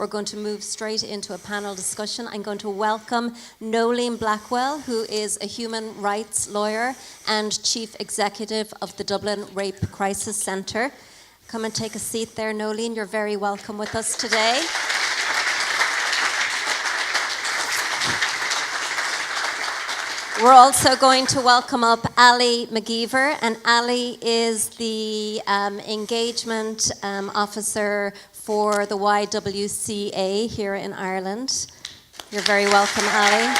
we're going to move straight into a panel discussion. I'm going to welcome Nolene Blackwell, who is a human rights lawyer and Chief Executive of the Dublin Rape Crisis Centre. Come and take a seat there, Nolene. You're very welcome with us today. We're also going to welcome up Ali McGeever, and Ali is the engagement officer for the YWCA here in Ireland. You're very welcome, Ali.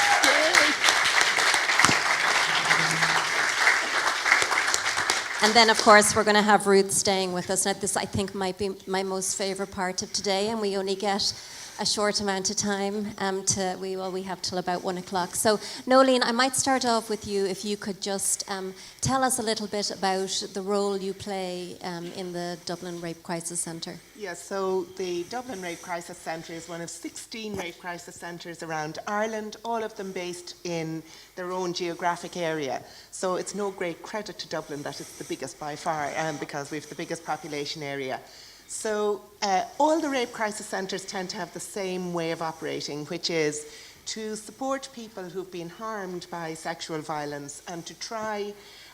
And then, of course, we're going to have Ruth staying with us. Now, this, I think, might be my most favourite part of today, and we only get a short amount of time we have till about 1 o'clock. So, Nolene, I might start off with you if you could just tell us a little bit about the role you play in the Dublin Rape Crisis Centre. Yes, so the Dublin Rape Crisis Centre is one of 16 rape crisis centres around Ireland, all of them based in their own geographic area. So it's no great credit to Dublin that it's the biggest by far, because we have the biggest population area. So all the rape crisis centres tend to have the same way of operating, which is to support people who've been harmed by sexual violence and to try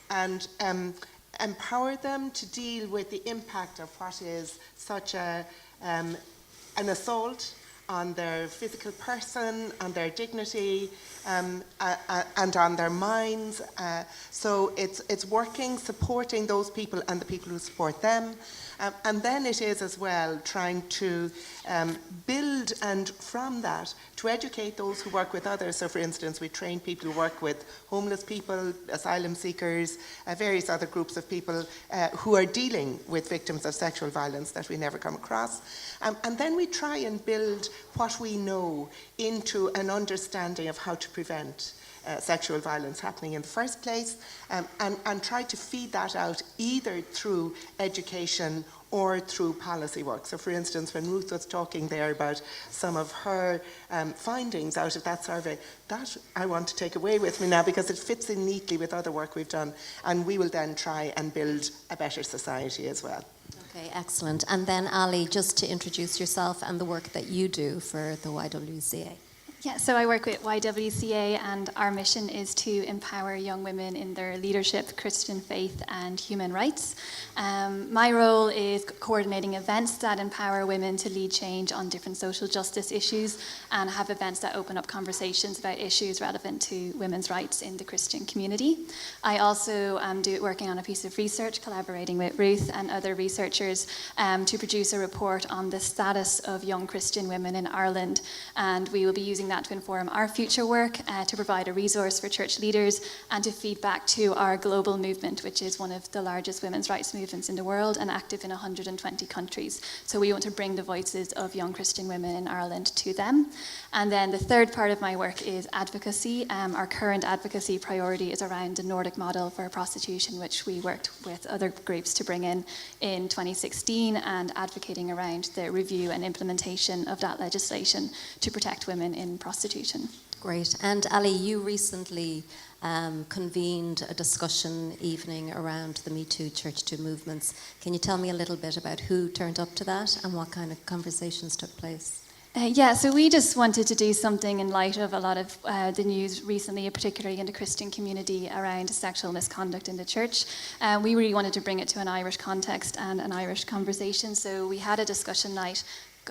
and empower them to deal with the impact of what is such an assault on their physical person, on their dignity, and on their minds. So it's working, supporting those people and the people who support them. And then it is as well trying to build, and from that, to educate those who work with others. So for instance, we train people who work with homeless people, asylum seekers, various other groups of people who are dealing with victims of sexual violence that we never come across. And then we try and build what we know into an understanding of how to prevent sexual violence happening in the first place, and try to feed that out either through education or through policy work. So for instance, when Ruth was talking there about some of her findings out of that survey, that I want to take away with me now because it fits in neatly with other work we've done, and we will then try and build a better society as well. Okay, excellent. And then Ali, just to introduce yourself and the work that you do for the YWCA. Yeah, so I work with YWCA, and our mission is to empower young women in their leadership, Christian faith and human rights. My role is coordinating events that empower women to lead change on different social justice issues and have events that open up conversations about issues relevant to women's rights in the Christian community. I also am working on a piece of research, collaborating with Ruth and other researchers to produce a report on the status of young Christian women in Ireland, and we will be using that to inform our future work, to provide a resource for church leaders, and to feed back to our global movement, which is one of the largest women's rights movements in the world and active in 120 countries. So we want to bring the voices of young Christian women in Ireland to them. And then the third part of my work is advocacy. Our current advocacy priority is around the Nordic model for prostitution, which we worked with other groups to bring in 2016, and advocating around the review and implementation of that legislation to protect women in prostitution. Great. And Ali, you recently convened a discussion evening around the Me Too, Church Too movements. Can you tell me a little bit about who turned up to that and what kind of conversations took place? So we just wanted to do something in light of a lot of the news recently, particularly in the Christian community, around sexual misconduct in the church. We really wanted to bring it to an Irish context and an Irish conversation. So we had a discussion night,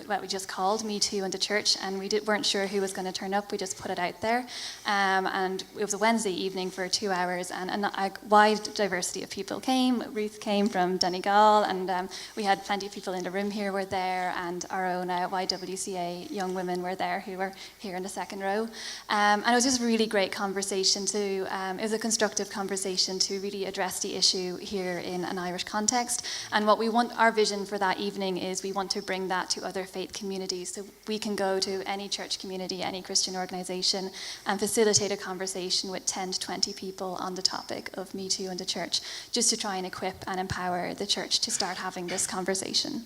what we just called Me Too and the Church, and we weren't sure who was going to turn up. We just put it out there, and it was a Wednesday evening for 2 hours, and a wide diversity of people came. Ruth came from Donegal, and we had plenty of people in the room here were there, and our own YWCA young women were there who were here in the second row, and it was just a really great conversation it was a constructive conversation to really address the issue here in an Irish context. And what we want, our vision for that evening is we want to bring that to other faith communities. So we can go to any church community, any Christian organization, and facilitate a conversation with 10 to 20 people on the topic of Me Too and the church, just to try and equip and empower the church to start having this conversation.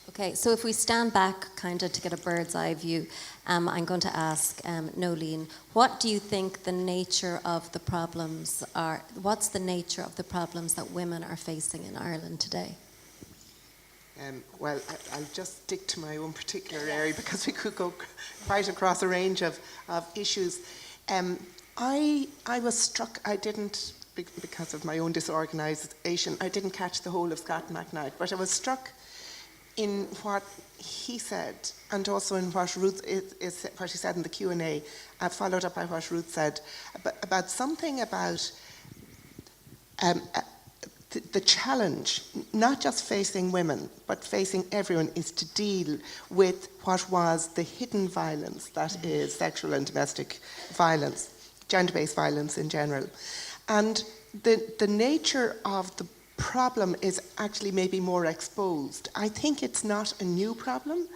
Okay, so if we stand back kind of to get a bird's eye view, I'm going to ask Nolene, what do you think the nature of the problems are? What's the nature of the problems that women are facing in Ireland today? Well, I'll just stick to my own particular area because we could go quite across a range of issues. I was struck, I didn't, because of my own disorganisation, I didn't catch the whole of Scott McKnight, but I was struck in what he said, and also in what Ruth what he said in the Q&A, followed up by what Ruth said, about something about the challenge, not just facing women, but facing everyone, is to deal with what was the hidden violence that is sexual and domestic violence, gender-based violence in general. And the nature of the problem is actually maybe more exposed. I think it's not a new problem,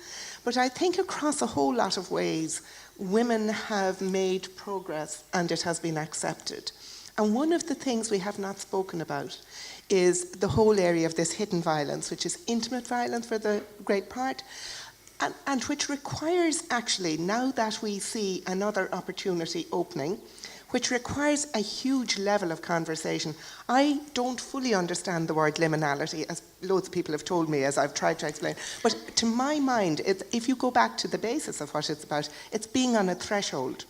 but I think across a whole lot of ways, women have made progress and it has been accepted. And one of the things we have not spoken about is the whole area of this hidden violence, which is intimate violence for the great part, and which requires actually, now that we see another opportunity opening, which requires a huge level of conversation. I don't fully understand the word liminality, as loads of people have told me as I've tried to explain. But to my mind, if you go back to the basis of what it's about, it's being on a threshold.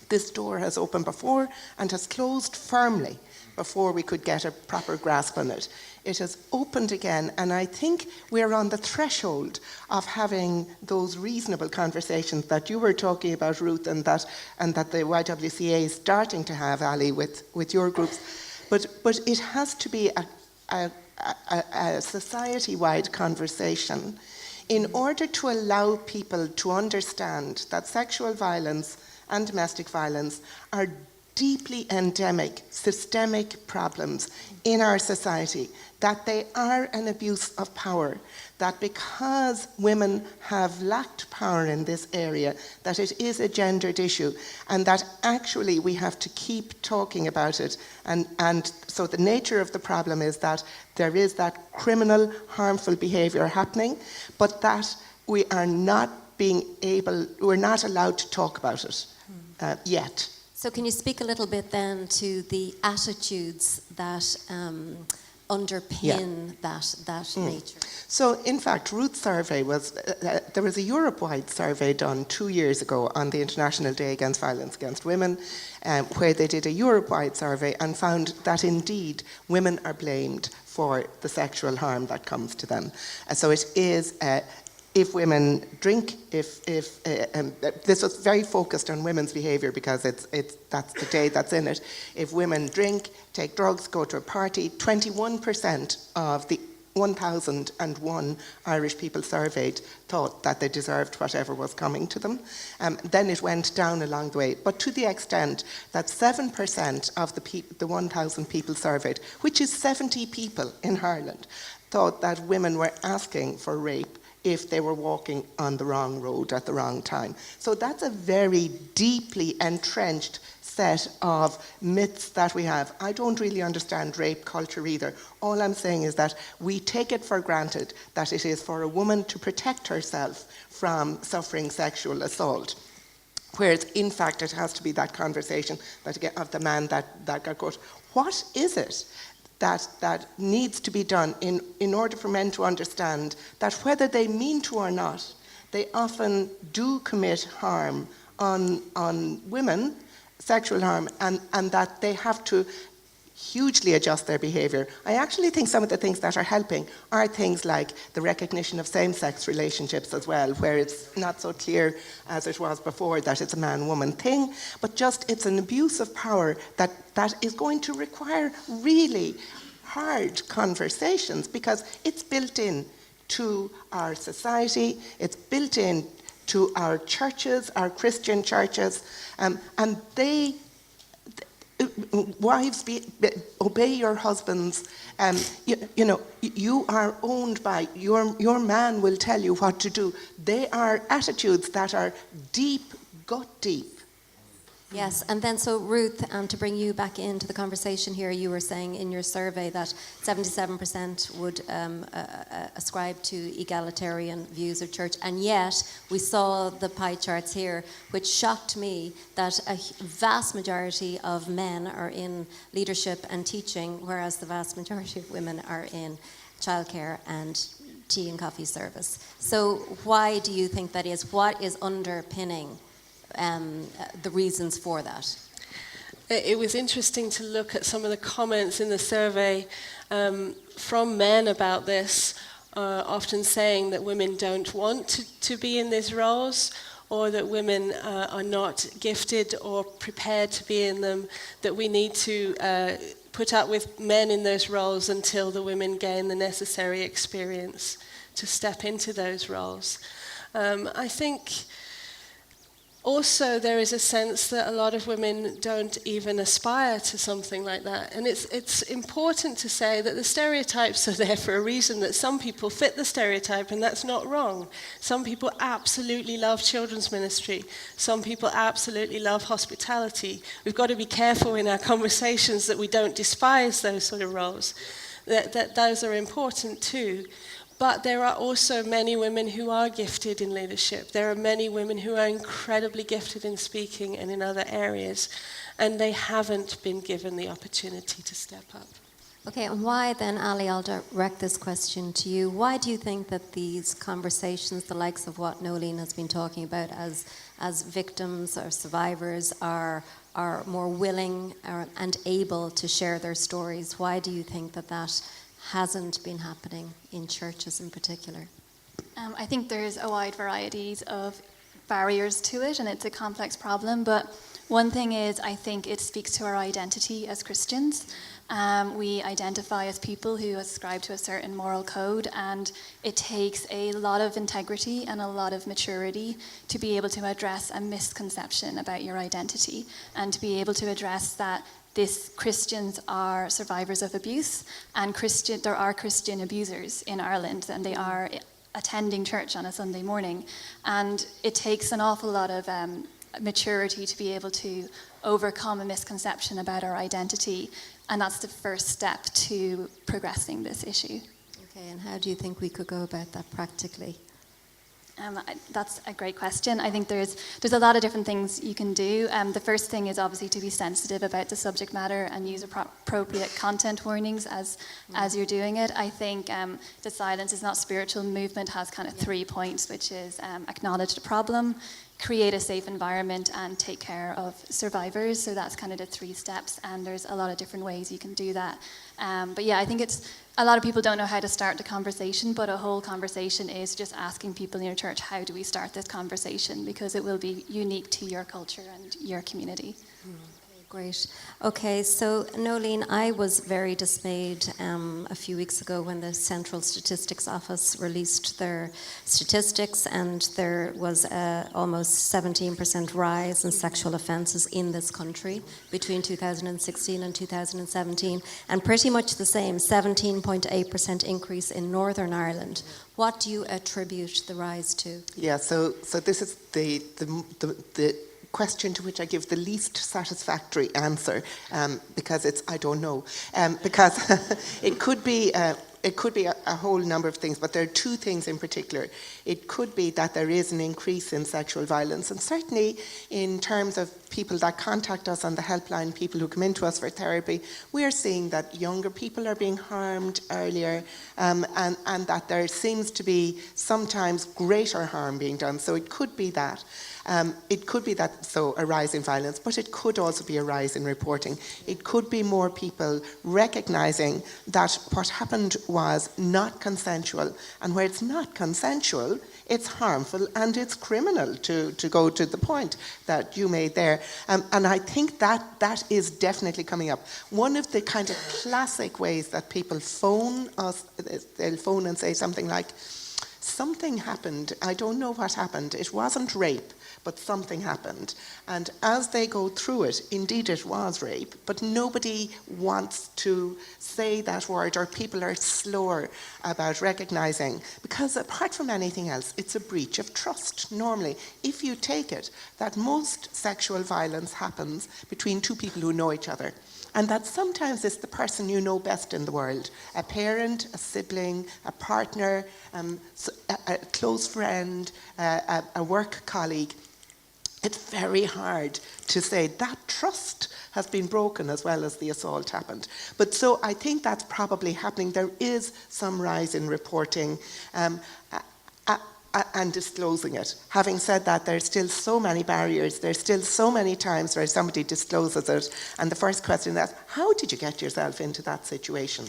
This door has opened before and has closed firmly before we could get a proper grasp on it. It has opened again, and I think we're on the threshold of having those reasonable conversations that you were talking about, Ruth, and that the YWCA is starting to have, Ali, with your groups. But it has to be a society-wide conversation in order to allow people to understand that sexual violence and domestic violence are deeply endemic, systemic problems in our society, that they are an abuse of power, that because women have lacked power in this area, that it is a gendered issue, and that actually we have to keep talking about it. And so the nature of the problem is that there is that criminal, harmful behaviour happening, but that we are not we're not allowed to talk about it yet. So can you speak a little bit then to the attitudes that underpin that nature? So in fact, Ruth's survey was, there was a Europe-wide survey done 2 years ago on the International Day Against Violence Against Women, where they did a Europe-wide survey and found that indeed women are blamed for the sexual harm that comes to them. So it is if women drink, this was very focused on women's behaviour because that's the day that's in it. If women drink, take drugs, go to a party, 21% of the 1,001 Irish people surveyed thought that they deserved whatever was coming to them. Then it went down along the way, but to the extent that 7% of the 1,000 people surveyed, which is 70 people in Ireland, thought that women were asking for rape if they were walking on the wrong road at the wrong time. So that's a very deeply entrenched set of myths that we have. I don't really understand rape culture either. All I'm saying is that we take it for granted that it is for a woman to protect herself from suffering sexual assault. Whereas in fact it has to be that conversation that of the man that got caught. What is it that needs to be done in order for men to understand that whether they mean to or not, they often do commit harm on women, sexual harm, and that they have to hugely adjust their behaviour. I actually think some of the things that are helping are things like the recognition of same-sex relationships as well, where it's not so clear as it was before that it's a man-woman thing, but just it's an abuse of power that is going to require really hard conversations because it's built in to our society, it's built in to our churches, our Christian churches, and they wives, obey your husbands. You are owned by your man will tell you what to do. They are attitudes that are deep, gut deep. Yes, and then so Ruth, to bring you back into the conversation here, you were saying in your survey that 77% would ascribe to egalitarian views of church, and yet we saw the pie charts here, which shocked me that a vast majority of men are in leadership and teaching, whereas the vast majority of women are in childcare and tea and coffee service. So why do you think that is? What is underpinning the reasons for that? It was interesting to look at some of the comments in the survey from men about this, often saying that women don't want to be in these roles, or that women are not gifted or prepared to be in them, that we need to put up with men in those roles until the women gain the necessary experience to step into those roles. I think also there is a sense that a lot of women don't even aspire to something like that. And it's important to say that the stereotypes are there for a reason, that some people fit the stereotype, and that's not wrong. Some people absolutely love children's ministry. Some people absolutely love hospitality. We've got to be careful in our conversations that we don't despise those sort of roles, that those are important too. But there are also many women who are gifted in leadership. There are many women who are incredibly gifted in speaking and in other areas, and they haven't been given the opportunity to step up. Okay, and why then, Ali, I'll direct this question to you. Why do you think that these conversations, the likes of what Nolene has been talking about as victims or survivors, are more willing and able to share their stories? Why do you think that hasn't been happening in churches in particular? I think there's a wide variety of barriers to it, and it's a complex problem. But one thing is, I think it speaks to our identity as Christians. We identify as people who ascribe to a certain moral code, and it takes a lot of integrity and a lot of maturity to be able to address a misconception about your identity, and to be able to address that Christians are survivors of abuse, and there are Christian abusers in Ireland, and they are attending church on a Sunday morning. And it takes an awful lot of maturity to be able to overcome a misconception about our identity, and that's the first step to progressing this issue. Okay, and how do you think we could go about that practically? That's a great question. I think there's a lot of different things you can do. The first thing is obviously to be sensitive about the subject matter and use appropriate content warnings as you're doing it. I think the Silence is Not Spiritual movement has kind of 3 points, which is acknowledge the problem, create a safe environment, and take care of survivors. So that's kind of the 3 steps, and there's a lot of different ways you can do that. But yeah, I think a lot of people don't know how to start the conversation, but a whole conversation is just asking people in your church, how do we start this conversation? Because it will be unique to your culture and your community. Great. Okay, so Nolene, I was very dismayed a few weeks ago when the Central Statistics Office released their statistics, and there was almost 17% rise in sexual offences in this country between 2016 and 2017, and pretty much the same, 17.8% increase in Northern Ireland. What do you attribute the rise to? Yeah, so this is the question to which I give the least satisfactory answer, because it's I don't know, because it could be a whole number of things, but there are 2 things in particular. It could be that there is an increase in sexual violence, and certainly in terms of people that contact us on the helpline, people who come into us for therapy, we are seeing that younger people are being harmed earlier, and that there seems to be sometimes greater harm being done. So it could be that. So a rise in violence, but it could also be a rise in reporting. It could be more people recognising that what happened was not consensual, and where it's not consensual, it's harmful and it's criminal, to go to the point that you made there. And I think that is definitely coming up. One of the kind of classic ways that people phone us, they'll phone and say something like, something happened, I don't know what happened, it wasn't rape, but something happened. And as they go through it, indeed it was rape, but nobody wants to say that word, or people are slower about recognising, because apart from anything else, it's a breach of trust normally. If you take it that most sexual violence happens between 2 people who know each other, and that sometimes it's the person you know best in the world, a parent, a sibling, a partner, a close friend, a work colleague. it's very hard to say that trust has been broken as well as the assault happened. But so I think that's probably happening. There is some rise in reporting and disclosing it. Having said that, there's still so many barriers. There's still so many times where somebody discloses it, and the first question is, how did you get yourself into that situation?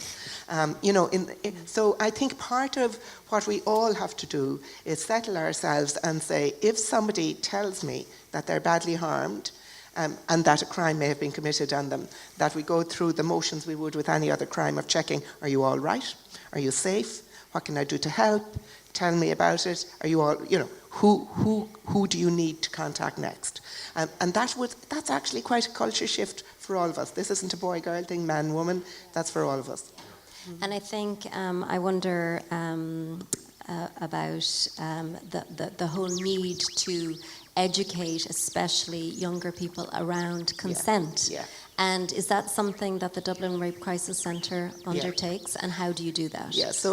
So I think part of what we all have to do is settle ourselves and say, if somebody tells me that they're badly harmed, and that a crime may have been committed on them, that we go through the motions we would with any other crime of checking, are you all right? Are you safe? What can I do to help? Tell me about it. Are you all, who do you need to contact next? And that's actually quite a culture shift for all of us. This isn't a boy-girl thing, man, woman. That's for all of us. And I think, I wonder about the whole need to educate, especially younger people, around consent. Yeah. And is that something that the Dublin Rape Crisis Centre undertakes? And how do you do that? Yeah. It's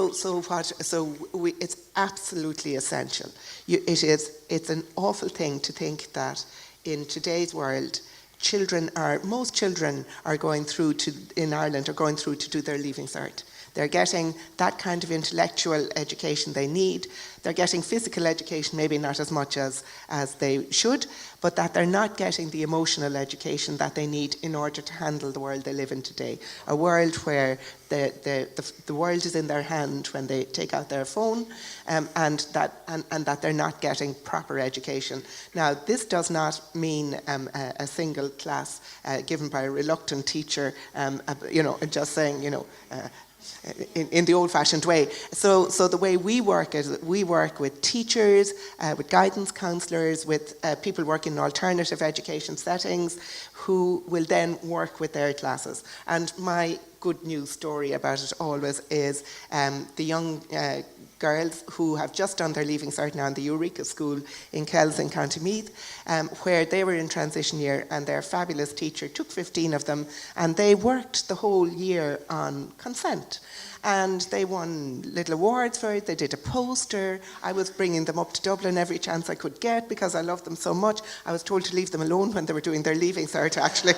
absolutely essential. It's an awful thing to think that in today's world, most children are going through in Ireland are going through to do their Leaving Cert. They're getting that kind of intellectual education they need. They're getting physical education, maybe not as much as they should, but that they're not getting the emotional education that they need in order to handle the world they live in today. A world where the world is in their hand when they take out their phone, and that they're not getting proper education. Now, this does not mean a single class given by a reluctant teacher, just saying, in the old-fashioned way. So the way we work is we work with teachers, with guidance counsellors, with people working in alternative education settings who will then work with their classes. And my good news story about it always is the young girls who have just done their Leaving Cert now in the Eureka School in Kells in County Meath, where they were in transition year, and their fabulous teacher took 15 of them, and they worked the whole year on consent. And they won little awards for it. They did a poster. I was bringing them up to Dublin every chance I could get because I loved them so much. I was told to leave them alone when they were doing their Leaving Cert, actually.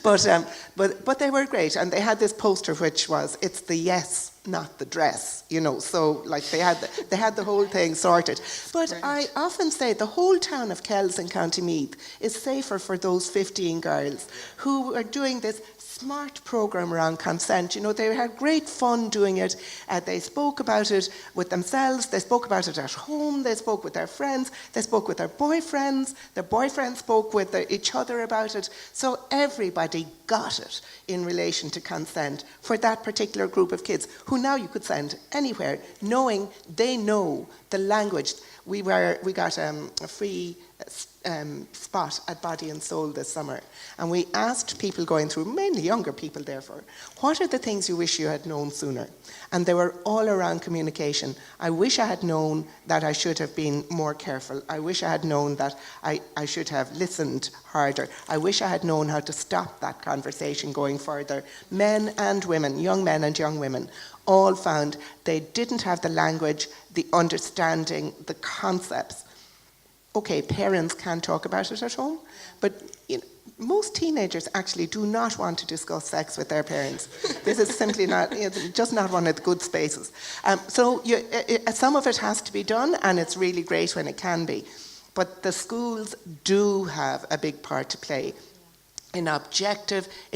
but they were great. And they had this poster which was, it's the yes, not the dress, So like they had the whole thing sorted. But I often say the whole town of Kells in County Meath is safer for those 15 girls who are doing this smart program around consent. They had great fun doing it. They spoke about it with themselves. They spoke about it at home. They spoke with their friends. They spoke with their boyfriends. Their boyfriends spoke with each other about it. So everybody got it in relation to consent for that particular group of kids who now you could send anywhere, knowing they know the language. We got a free spot at Body and Soul this summer, and we asked people going through, mainly younger people therefore, what are the things you wish you had known sooner? And they were all around communication. I wish I had known that I should have been more careful. I wish I had known that I should have listened harder. I wish I had known how to stop that conversation going further. Men and women, young men and young women, all found they didn't have the language, the understanding, the concepts. Okay, parents can talk about it at home, but most teenagers actually do not want to discuss sex with their parents. This is simply not, just not one of the good spaces. So some of it has to be done, and it's really great when it can be. But the schools do have a big part to play in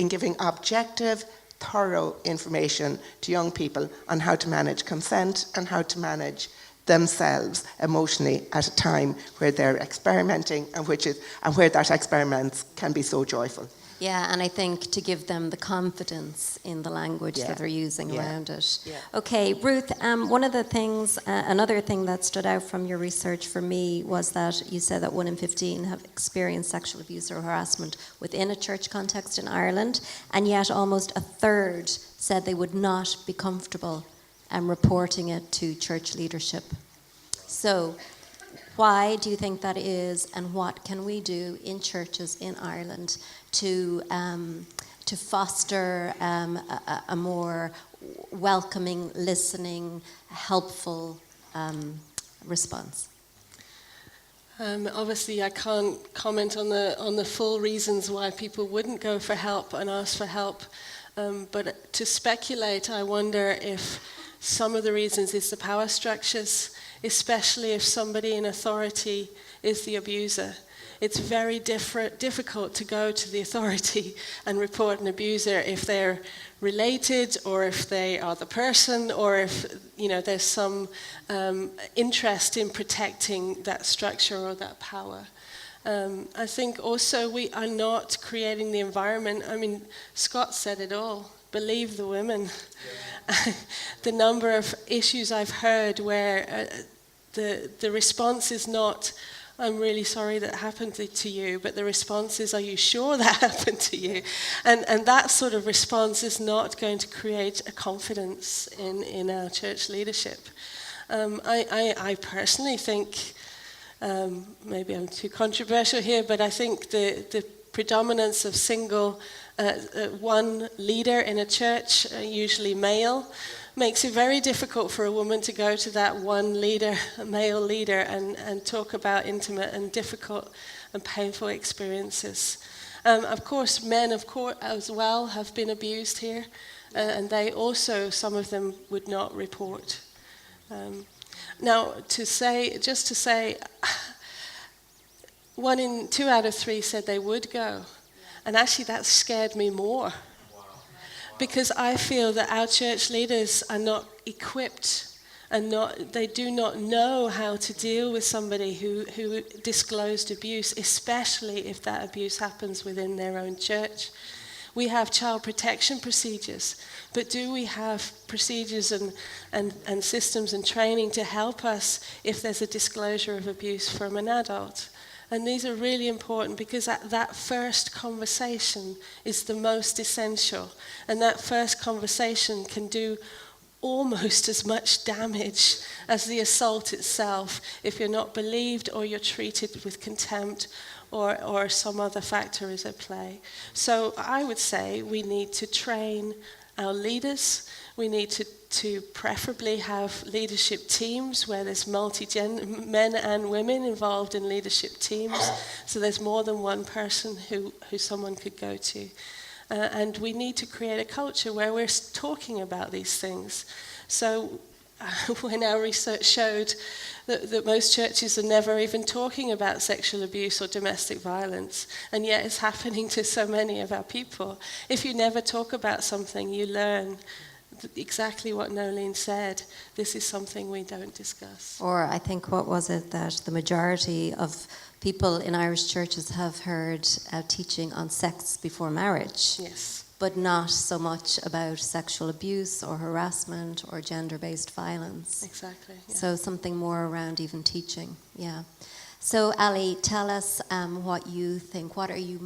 giving objective, thorough information to young people on how to manage consent and how to manage themselves emotionally at a time where they're experimenting and where that experiment can be so joyful. Yeah, and I think to give them the confidence in the language that they're using around it. Yeah. Okay, Ruth, one of the things, another thing that stood out from your research for me was that you said that 1 in 15 have experienced sexual abuse or harassment within a church context in Ireland, and yet almost a third said they would not be comfortable reporting it to church leadership. So, why do you think that is, and what can we do in churches in Ireland to foster a more welcoming, listening, helpful response? Obviously, I can't comment on the full reasons why people wouldn't go for help and ask for help. But to speculate, I wonder if some of the reasons is the power structures, especially if somebody in authority is the abuser. It's very difficult to go to the authority and report an abuser if they're related, or if they are the person, or if there's some interest in protecting that structure or that power. I think also we are not creating the environment. I mean, Scott said it all. Believe the women. Yeah. The number of issues I've heard where the response is not, I'm really sorry that happened to you, but the response is, are you sure that happened to you? And that sort of response is not going to create a confidence in our church leadership. I personally think, maybe I'm too controversial here, but I think the predominance of single one leader in a church, usually male, makes it very difficult for a woman to go to that one leader, a male leader, and talk about intimate and difficult and painful experiences. Of course, men, as well, have been abused here, and they also, some of them would not report. Now, to say, 2 out of 3 said they would go, and actually that scared me more. Because I feel that our church leaders are not equipped and they do not know how to deal with somebody who disclosed abuse, especially if that abuse happens within their own church. We have child protection procedures, but do we have procedures and systems and training to help us if there's a disclosure of abuse from an adult? And these are really important because that first conversation is the most essential. And that first conversation can do almost as much damage as the assault itself if you're not believed or you're treated with contempt or some other factor is at play. So I would say we need to train our leaders. We need to preferably have leadership teams where there's men and women involved in leadership teams, so there's more than one person who someone could go to. And we need to create a culture where we're talking about these things. So when our research showed that most churches are never even talking about sexual abuse or domestic violence, and yet it's happening to so many of our people. If you never talk about something, you learn exactly what Nolene said. This is something we don't discuss. Or I think, what was it, that the majority of people in Irish churches have heard teaching on sex before marriage. Yes. But not so much about sexual abuse or harassment or gender-based violence. Exactly. Yeah. So something more around even teaching, yeah. So Ali, tell us what you think. What are you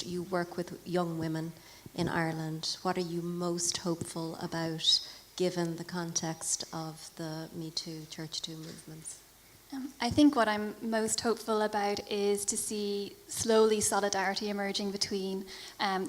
you work with young women in Ireland. What are you most hopeful about given the context of the Me Too, Church Too movements? I think what I'm most hopeful about is to see slowly solidarity emerging between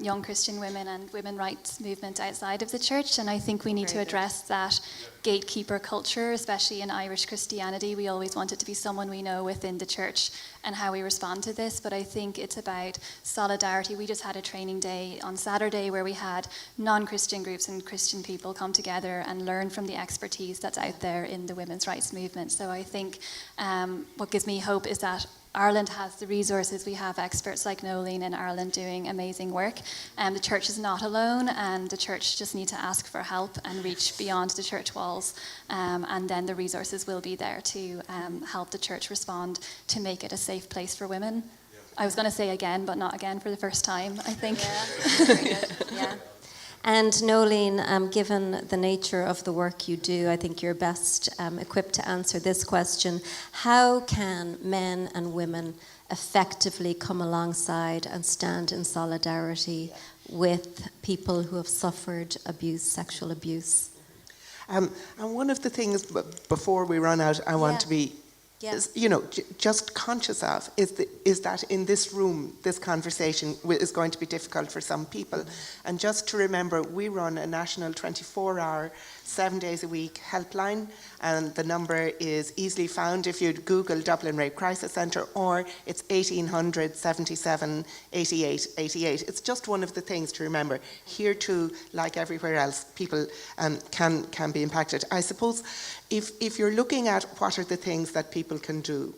young Christian women and women's rights movement outside of the church, and I think we need to address that gatekeeper culture, especially in Irish Christianity. We always want it to be someone we know within the church and how we respond to this, but I think it's about solidarity. We just had a training day on Saturday where we had non-Christian groups and Christian people come together and learn from the expertise that's out there in the women's rights movement. So I think what gives me hope is that Ireland has the resources. We have experts like Nolene in Ireland doing amazing work. The church is not alone, and the church just need to ask for help and reach beyond the church walls, and then the resources will be there to help the church respond to make it a safe place for women. I was going to say again, but not again for the first time, I think. Yeah, very good. Yeah. And Nolene, given the nature of the work you do, I think you're best equipped to answer this question. How can men and women effectively come alongside and stand in solidarity with people who have suffered abuse, sexual abuse? And one of the things, before we run out, I want to be just conscious of is that in this room, this conversation is going to be difficult for some people. And just to remember, we run a national 24-hour 7 days a week helpline, and the number is easily found if you Google Dublin Rape Crisis Centre, or it's 1800 77 88 88. It's just one of the things to remember. Here too, like everywhere else, people can be impacted. I suppose if you're looking at what are the things that people can do,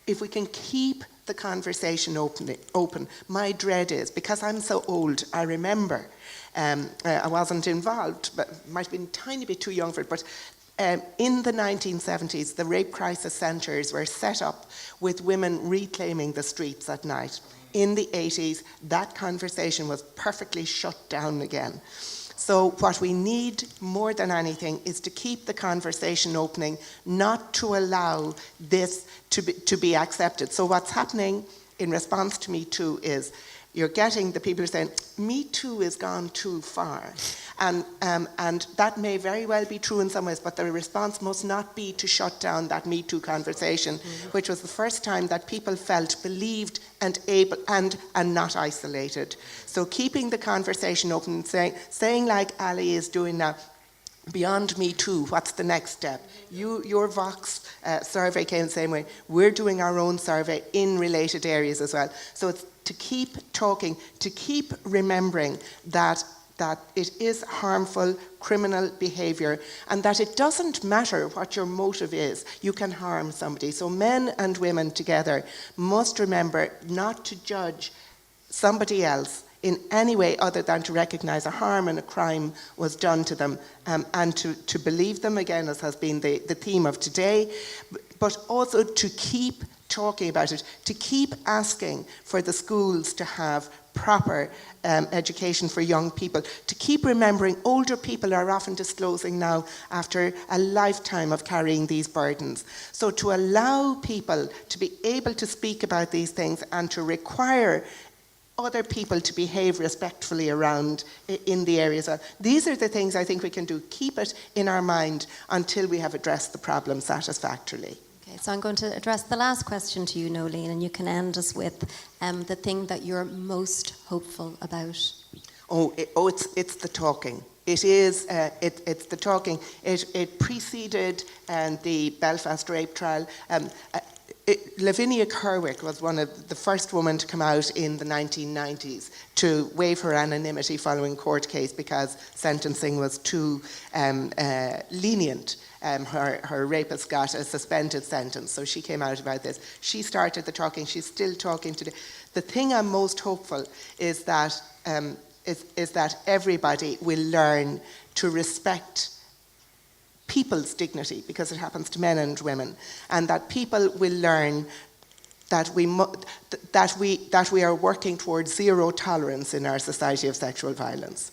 if we can keep the conversation open. My dread is, because I'm so old, I remember, I wasn't involved, but might have been a tiny bit too young for it, but in the 1970s, the rape crisis centres were set up with women reclaiming the streets at night. In the 80s, that conversation was perfectly shut down again. So what we need more than anything is to keep the conversation opening, not to allow this to be accepted. So what's happening in response to Me Too is you're getting the people who are saying, Me Too has gone too far. And that may very well be true in some ways, but the response must not be to shut down that Me Too conversation, which was the first time that people felt believed and able and not isolated. So keeping the conversation open, saying like Ali is doing now, beyond Me Too, what's the next step? Your Vox survey came the same way. We're doing our own survey in related areas as well. So it's to keep talking, to keep remembering that it is harmful criminal behaviour, and that it doesn't matter what your motive is, you can harm somebody. So men and women together must remember not to judge somebody else in any way other than to recognise a harm and a crime was done to them, and to believe them, again, as has been the theme of today, but also to keep talking about it, to keep asking for the schools to have proper education for young people, to keep remembering older people are often disclosing now after a lifetime of carrying these burdens. So to allow people to be able to speak about these things and to require other people to behave respectfully around in the areas. These are the things I think we can do. Keep it in our mind until we have addressed the problem satisfactorily. Okay, so I'm going to address the last question to you, Nolene, and you can end us with the thing that you're most hopeful about. It's the talking. It's the talking. It preceded the Belfast rape trial. Lavinia Kerwick was one of the first women to come out in the 1990s to waive her anonymity following court case because sentencing was too lenient. Her rapist got a suspended sentence, so she came out about this. She started the talking. She's still talking today. The thing I'm most hopeful is that everybody will learn to respect people's dignity, because it happens to men and women, and that people will learn that we are working towards zero tolerance in our society of sexual violence.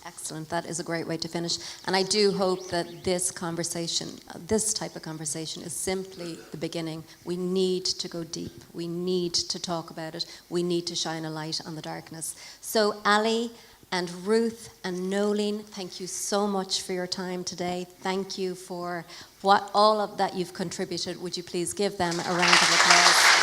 Excellent. That is a great way to finish. And I do hope that this conversation, this type of conversation, is simply the beginning. We need to go deep. We need to talk about it. We need to shine a light on the darkness. So Ali and Ruth and Nolene, thank you so much for your time today. Thank you for all of that you've contributed. Would you please give them a round of applause?